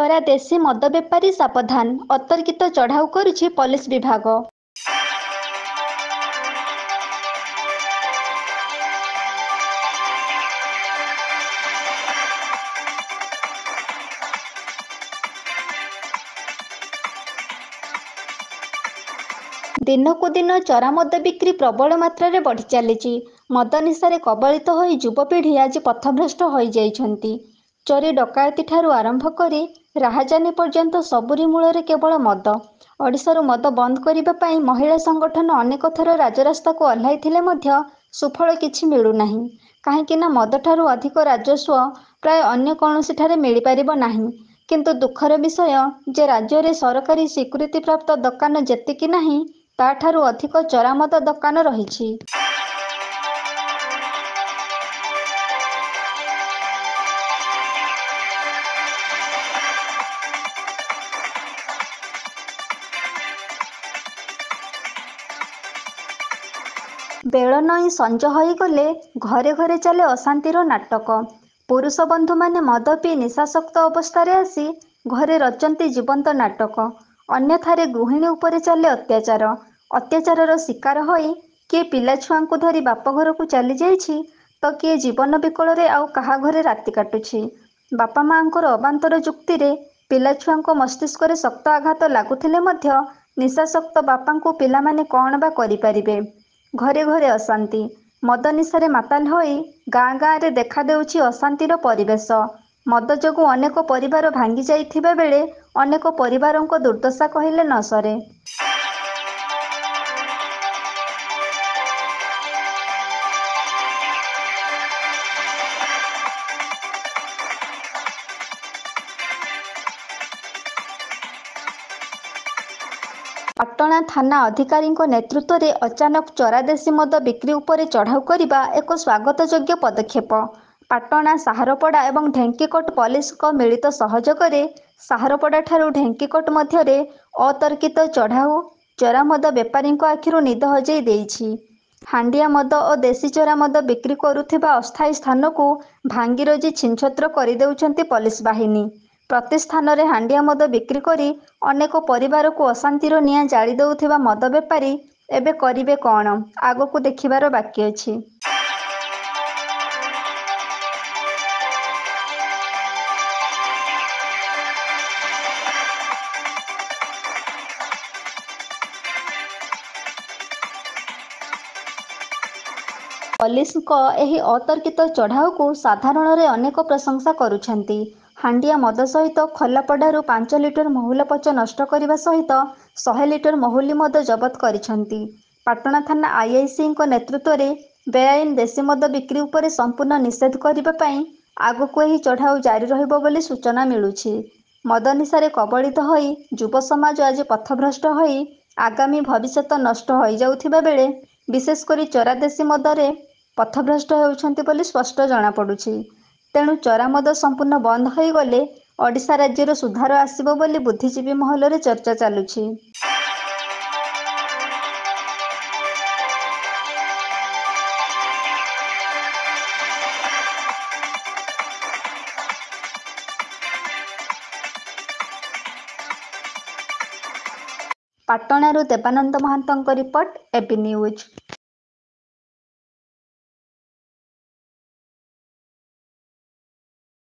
ଚରା ଦେଶୀ ମଦ ବେପାରୀ ସାବଧାନ, ଅତର୍କିତ ଚଢ଼ାଉ କରୁଛି ପୋଲିସ ବିଭାଗ। ଦିନକୁ ଦିନ ଚରା ମଦ ବିକ୍ରି ପ୍ରବଳ ମାତ୍ରାରେ ବଢ଼ି ଚାଲିଛି। ମଦ ନିଶାରେ କବଳିତ ହୋଇ ଯୁବପିଢ଼ି ଆଜି ପଥଭ୍ରଷ୍ଟ ହୋଇଯାଇଛନ୍ତି। ଚୋରି ଡକାୟତିଠାରୁ ଆରମ୍ଭ କରି ରାହାଜାନୀ ପର୍ଯ୍ୟନ୍ତ ସବୁରି ମୂଳରେ କେବଳ ମଦ। ଓଡ଼ିଶାରୁ ମଦ ବନ୍ଦ କରିବା ପାଇଁ ମହିଳା ସଂଗଠନ ଅନେକ ଥର ରାଜରାସ୍ତାକୁ ଓହ୍ଲାଇଥିଲେ ମଧ୍ୟ ସୁଫଳ କିଛି ମିଳୁନାହିଁ। କାହିଁକି ନା ମଦଠାରୁ ଅଧିକ ରାଜସ୍ୱ ପ୍ରାୟ ଅନ୍ୟ କୌଣସିଠାରେ ମିଳିପାରିବ ନାହିଁ। କିନ୍ତୁ ଦୁଃଖର ବିଷୟ ଯେ ରାଜ୍ୟରେ ସରକାରୀ ସ୍ୱୀକୃତିପ୍ରାପ୍ତ ଦୋକାନ ଯେତିକି ନାହିଁ, ତାଠାରୁ ଅଧିକ ଚରା ମଦ ଦୋକାନ ରହିଛି। ବେଳ ନଇଁ ସଞ୍ଜ ହୋଇଗଲେ ଘରେ ଘରେ ଚାଲେ ଅଶାନ୍ତିର ନାଟକ। ପୁରୁଷ ବନ୍ଧୁମାନେ ମଦ ପିଇ ନିଶାସକ୍ତ ଅବସ୍ଥାରେ ଆସି ଘରେ ରଚନ୍ତି ଜୀବନ୍ତ ନାଟକ। ଅନ୍ୟଥାରେ ଗୃହିଣୀ ଉପରେ ଚାଲେ ଅତ୍ୟାଚାର। ଅତ୍ୟାଚାରର ଶିକାର ହୋଇ କିଏ ପିଲାଛୁଆଙ୍କୁ ଧରି ବାପଘରକୁ ଚାଲିଯାଇଛି, ତ କିଏ ଜୀବନ ବିକଳରେ ଆଉ କାହା ଘରେ ରାତି କାଟୁଛି। ବାପା ମାଆଙ୍କର ଅବାନ୍ତର ଯୁକ୍ତିରେ ପିଲାଛୁଆଙ୍କ ମସ୍ତିଷ୍କରେ ଶକ୍ତ ଆଘାତ ଲାଗୁଥିଲେ ମଧ୍ୟ ନିଶାସକ୍ତ ବାପାଙ୍କୁ ପିଲାମାନେ କ'ଣ ବା କରିପାରିବେ। ଘରେ ଘରେ ଅଶାନ୍ତି। ମଦ ନିଶାରେ ମାତାଲ ହୋଇ ଗାଁ ଗାଁରେ ଦେଖାଦେଉଛି ଅଶାନ୍ତିର ପରିବେଶ। ମଦ ଯୋଗୁଁ ଅନେକ ପରିବାର ଭାଙ୍ଗି ଯାଇଥିବା ବେଳେ ଅନେକ ପରିବାରଙ୍କ ଦୁର୍ଦ୍ଦଶା କହିଲେ ନ ସରେ। ପାଟଣା ଥାନା ଅଧିକାରୀଙ୍କ ନେତୃତ୍ୱରେ ଅଚାନକ ଚରା ଦେଶୀ ମଦ ବିକ୍ରି ଉପରେ ଚଢ଼ାଉ କରିବା ଏକ ସ୍ୱାଗତଯୋଗ୍ୟ ପଦକ୍ଷେପ। ପାଟଣା, ସାହାରପଡ଼ା ଏବଂ ଢେଙ୍କିକୋଟ ପୋଲିସଙ୍କ ମିଳିତ ସହଯୋଗରେ ସାହାରପଡ଼ାଠାରୁ ଢେଙ୍କିକୋଟ ମଧ୍ୟରେ ଅତର୍କିତ ଚଢ଼ାଉ ଚରା ମଦ ବେପାରୀଙ୍କ ଆଖିରୁ ନିଦ ହଜେଇ ଦେଇଛି। ହାଣ୍ଡିଆ ମଦ ଓ ଦେଶୀ ଚରା ମଦ ବିକ୍ରି କରୁଥିବା ଅସ୍ଥାୟୀ ସ୍ଥାନକୁ ଭାଙ୍ଗିରୋଜି ଛିନ୍ଛତ୍ର କରିଦେଉଛନ୍ତି ପୋଲିସ ବାହିନୀ। ପ୍ରତି ସ୍ଥାନରେ ହାଣ୍ଡିଆ ମଦ ବିକ୍ରି କରି ଅନେକ ପରିବାରକୁ ଅଶାନ୍ତିର ନିଆଁ ଜାଳି ଦେଉଥିବା ମଦ ବେପାରୀ ଏବେ କରିବେ କ'ଣ, ଆଗକୁ ଦେଖିବାର ବାକି ଅଛି। ପୋଲିସଙ୍କ ଏହି ଅତର୍କିତ ଚଢ଼ାଉକୁ ସାଧାରଣରେ ଅନେକ ପ୍ରଶଂସା କରୁଛନ୍ତି। ହାଣ୍ଡିଆ ମଦ ସହିତ ଖୋଲାପଡ଼ାରୁ 5 ଲିଟର ମହୁଲ ପଚ ନଷ୍ଟ କରିବା ସହିତ 100 ଲିଟର ମହୁଲି ମଦ ଜବତ କରିଛନ୍ତି। ପାଟଣା ଥାନା ଆଇଆଇସିଙ୍କ ନେତୃତ୍ୱରେ ବେଆଇନ ଦେଶୀ ମଦ ବିକ୍ରି ଉପରେ ସମ୍ପୂର୍ଣ୍ଣ ନିଷେଧ କରିବା ପାଇଁ ଆଗକୁ ଏହି ଚଢ଼ାଉ ଜାରି ରହିବ ବୋଲି ସୂଚନା ମିଳୁଛି। ମଦ ନିଶାରେ କବଳିତ ହୋଇ ଯୁବ ସମାଜ ଆଜି ପଥଭ୍ରଷ୍ଟ ହୋଇ ଆଗାମୀ ଭବିଷ୍ୟତ ନଷ୍ଟ ହୋଇଯାଉଥିବା ବେଳେ ବିଶେଷ କରି ଚରା ଦେଶୀ ମଦରେ ପଥଭ୍ରଷ୍ଟ ହେଉଛନ୍ତି ବୋଲି ସ୍ପଷ୍ଟ ଜଣାପଡ଼ୁଛି। ତେଣୁ ଚରା ମଦ ସମ୍ପୂର୍ଣ୍ଣ ବନ୍ଦ ହୋଇଗଲେ ଓଡ଼ିଶା ରାଜ୍ୟର ସୁଧାର ଆସିବ ବୋଲି ବୁଦ୍ଧିଜୀବୀ ମହଲରେ ଚର୍ଚ୍ଚା ଚାଲୁଛି। ପାଟଣାରୁ ଦେବାନନ୍ଦ ମହାନ୍ତଙ୍କ ରିପୋର୍ଟ, ଏବି ନ୍ୟୁଜ୍।